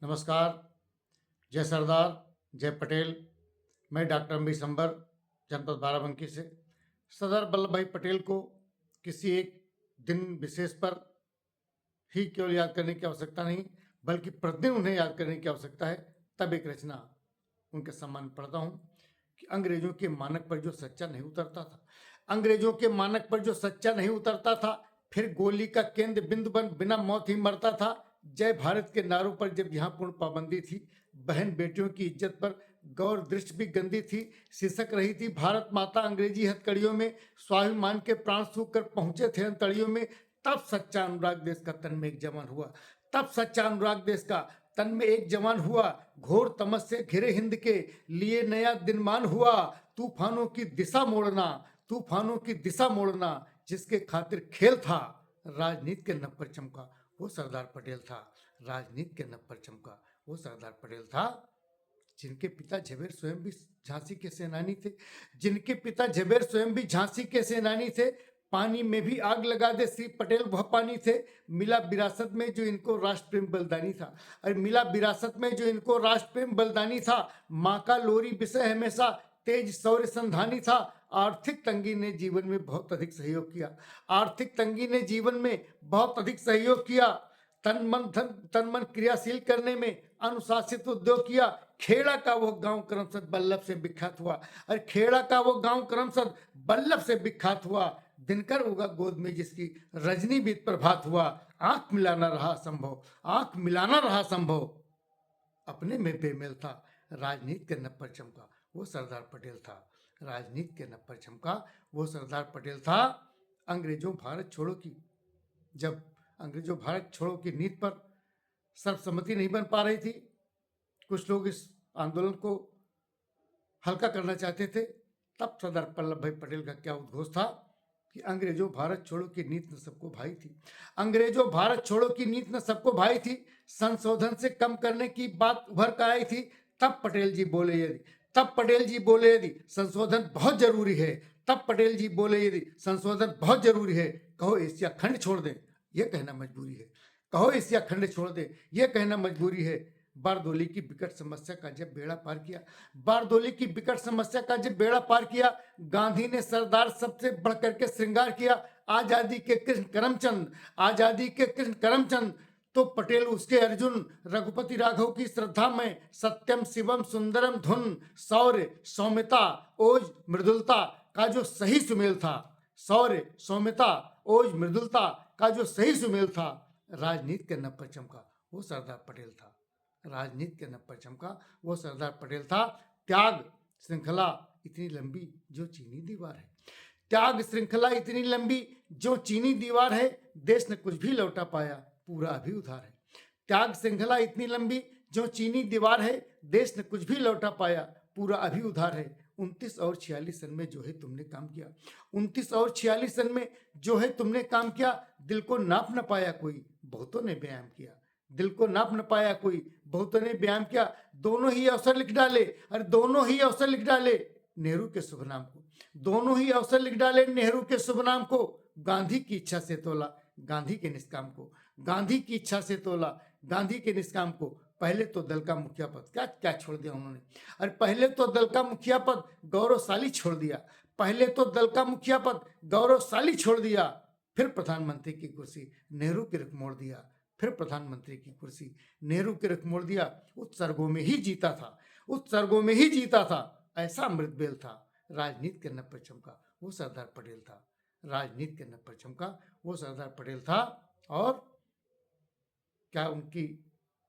नमस्कार। जय सरदार, जय पटेल। मैं डॉक्टर अम्बिशंबर, जनपद बाराबंकी से। सरदार वल्लभ भाई पटेल को किसी एक दिन विशेष पर ही केवल याद करने की आवश्यकता नहीं, बल्कि प्रतिदिन उन्हें याद करने की आवश्यकता है। तब एक रचना उनके सम्मान में पढ़ता हूँ कि अंग्रेजों के मानक पर जो सच्चा नहीं उतरता था, अंग्रेजों के मानक पर जो सच्चा नहीं उतरता था, फिर गोली का केंद्र बिंदु बन बिना मौत ही मरता था। जय भारत के नारों पर जब यहाँ पूर्ण पाबंदी थी, बहन बेटियों की इज्जत पर गौर दृष्टि भी गंदी थी। सिसक रही थी भारत माता अंग्रेजी हथकड़ियों में, स्वाभिमान के प्राण सूख कर पहुंचे थे अंतड़ियों में। तब सच्चा अनुराग देश का तन में एक जवान हुआ, तब सच्चा अनुराग देश का तन में एक जवान हुआ। घोर तमस से घिरे हिंद के लिए नया दिनमान हुआ। तूफानों की दिशा मोड़ना, तूफानों की दिशा मोड़ना, जिसके खातिर खेल था, राजनीति के नभ पर चमका वो सरदार पटेल था। राजनीति के नभ पर चमका वो सरदार पटेल था। जिनके पिता झवेर स्वयं भी झांसी के सेनानी थे, जिनके पिता झवेर स्वयं भी झांसी के सेनानी थे। पानी में भी आग लगा दे श्री पटेल वह पानी थे। मिला विरासत में जो इनको राष्ट्र प्रेम बलिदानी था, और मिला विरासत में जो इनको राष्ट्र प्रेम बलिदानी था। माँ का लोरी विषय हमेशा तेज शौर्य संधानी था। आर्थिक तंगी ने जीवन में बहुत अधिक सहयोग किया, आर्थिक तंगी ने जीवन में बहुत अधिक सहयोग किया। तन मन क्रियाशील करने में अनुशासित उद्योग किया। खेड़ा का वो गांव करमसद बल्लभ से विख्यात हुआ, और खेड़ा का वो गांव करमसद बल्लभ से विख्यात हुआ। दिनकर उगा गोद में जिसकी रजनी बीत प्रभात हुआ। आंख मिलाना रहा संभव, आंख मिलाना रहा संभव, अपने में बेमेल था। राजनीति के नभ पर चमका वो सरदार पटेल था। राजनीति के नभ पर चमका वो सरदार पटेल था। अंग्रेजों भारत छोड़ो की जब अंग्रेजों भारत छोड़ो की नीति पर सर्वसम्मति नहीं बन पा रही थी, कुछ लोग इस आंदोलन को हल्का करना चाहते थे, तब सरदार वल्लभ भाई पटेल का क्या उद्घोष था कि अंग्रेजों भारत छोड़ो की नीति न सबको भाई थी, अंग्रेजों भारत छोड़ो की नीति न सबको भाई थी। संशोधन से कम करने की बात उभर कर आई थी। तब पटेल जी बोले यदि तब पटेल जी बोले यदि संशोधन बहुत जरूरी है, तब पटेल जी बोले यदि संशोधन बहुत जरूरी है, कहो एशिया खंड छोड़ दें, यह कहना मजबूरी है। कहो एशिया खंड छोड़ दे, यह कहना मजबूरी है। बारदोली की विकट समस्या का जब बेड़ा पार किया, बारदोली की विकट समस्या का जब बेड़ा पार किया, गांधी ने सरदार सबसे बढ़कर के श्रृंगार किया। आजादी के कृष्ण करमचंद, आजादी के कृष्ण करमचंद, तो पटेल उसके अर्जुन। रघुपति राघव की श्रद्धा में सत्यम शिवम सुंदरम धुन, शौर्य सौम्यता ओज मृदुलता का जो सही सुमेल था, शौर्य सौम्यता ओज मृदुलता का जो सही सुमेल था। राजनीति के नभ पर चमका वो सरदार पटेल था। राजनीति के नभ पर चमका वो सरदार पटेल था। त्याग श्रृंखला इतनी लंबी जो चीनी दीवार है, त्याग श्रृंखला इतनी लंबी जो चीनी दीवार है, देश ने कुछ भी लौटा पाया पूरा अभी उधार है। त्याग श्रृंखला इतनी लंबी जो चीनी दीवार है, देश ने कुछ भी लौटा पाया पूरा अभी उधार है। 29 और 46 सन में जो है तुमने काम किया, 29 और 46 सन में जो है तुमने काम किया। दिल को नाप न पाया कोई, बहुतों ने व्यायाम किया, दिल को नाप न पाया कोई, बहुतों ने व्यायाम किया। दोनों ही अवसर लिख डाले, और दोनों ही अवसर लिख डाले नेहरू के शुभ नाम को, दोनों ही अवसर लिख डाले नेहरू के शुभ नाम को। गांधी की इच्छा से तोला गांधी के निष्काम को, गांधी की इच्छा से तोला गांधी के निष्काम को। पहले तो दल का मुखिया पद क्या क्या छोड़ दिया उन्होंने, और पहले तो दल का मुखिया पद गौरवशाली छोड़ दिया, पहले तो दल का मुखिया पद गौरवशाली छोड़ दिया। फिर प्रधानमंत्री की कुर्सी नेहरू की रुख मोड़ दिया, फिर प्रधानमंत्री की कुर्सी नेहरू की रुख मोड़ दिया। उत्सर्गों में ही जीता था, उत्सर्गों में ही जीता था, ऐसा अमृतबेल था। राजनीति के नभ पर चमका वो सरदार पटेल था। राजनीति के नभ पर चमका वो सरदार पटेल था। और क्या उनकी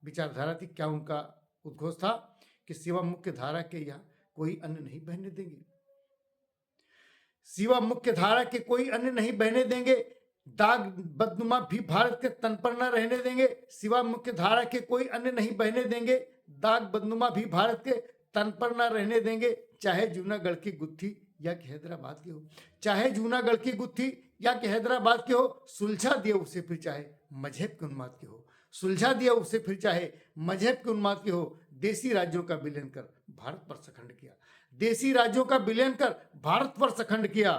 विचारधारा थी, क्या उनका उद्घोष था कि सिवा मुख्य धारा के यहाँ कोई अन्य नहीं बहने देंगे, सिवा मुख्य धारा के कोई अन्य नहीं बहने देंगे। दाग बदनुमा भी भारत के तन पर न रहने देंगे, सिवा मुख्य धारा के कोई अन्य नहीं बहने देंगे। दाग बदनुमा भी भारत के तन पर न रहने देंगे। चाहे जूनागढ़ की गुत्थी या कि हैदराबाद की हो, चाहे जूनागढ़ की गुत्थी या कि हैदराबाद की हो, सुलझा दिया उसे फिर चाहे मजहब के उन्माद की हो, सुलझा दिया उसे फिर चाहे मजहब के उन्माद की हो। देसी राज्यों का विलयन कर भारत पर सखंड किया, देसी राज्यों का विलयन कर भारत पर सखंड किया।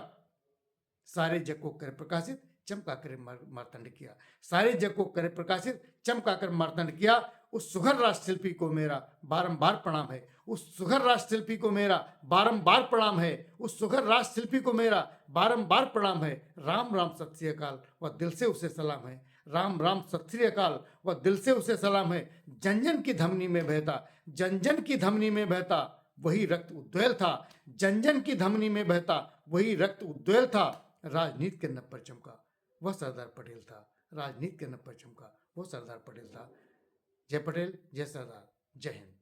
सारे जग को कर प्रकाशित चमका कर मार्तंड किया, सारे जग को कर प्रकाशित चमका कर मार्तंड किया। उस सुघर राष्ट्रशिल्पी को मेरा बारंबार प्रणाम है। उस सुघर राष्ट्रशिल्पी को मेरा बारंबार प्रणाम है। उस सुघर राष्ट्रशिल्पी को मेरा बारंबार प्रणाम है। राम राम सत श्री अकाल व दिल से उसे सलाम है। राम राम सत श्री अकाल व दिल से उसे सलाम है। जन जन की धमनी में बहता, जन जन की धमनी में बहता वही रक्त उद्वेल था। जन जन की धमनी में बहता वही रक्त उद्वेल था। राजनीति के नभ पर चमका वह सरदार पटेल था। राजनीति के नभ पर चमका वो सरदार पटेल था। जय पटेल, जय सरदार, जय हिंद।